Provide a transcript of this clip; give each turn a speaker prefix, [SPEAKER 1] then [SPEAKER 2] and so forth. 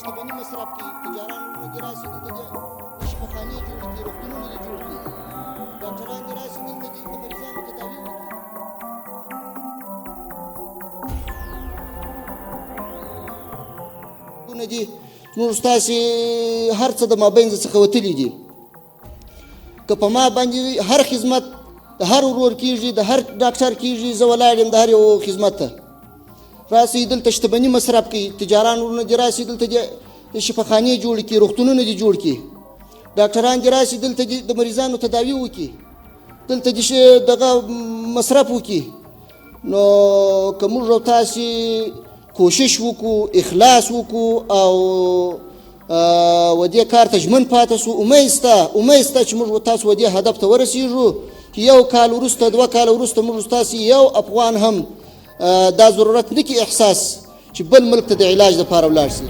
[SPEAKER 1] شتمني مصرف کړي، تجاران دې راشي دلته دې شفاخانې جوړې کړي، روغتونونه دې جوړ کړي، ډاکټران دې راشي دلته دې د مریضانو تداوي وکړي. دي زموږ ستاسې هر څه د مابین څخه وتلي دي. که په ما باندې هر خدمت د هر ورور کېږي، د هر ډاکټر کېږي، زه ولاړ یم د هر یو خدمت ته. راسئ دلته شتمني مصرف کړي، تجاران ورونه دې راسي دلته دې شفاخانې جوړې کړي، روغتونونه دې جوړ کړي، ډاکټران دې راسي دلته دې د مریضانو تداوي وکړي، دلته دې دغه مصرف وکړي. نو که موږ او تاسې کوشش وکړو، اخلاص وکړو او و دې کار ته ژمن پاتې سو، امید شته چې موږ تاسو و دې هدف ته ورسېږو چې یو کال وروسته، 2 کاله وروسته موږ تاسې یو افغان هم دا ضرورت نه کړي احساس چې بل ملک ته د علاج لپاره ولاړ شي.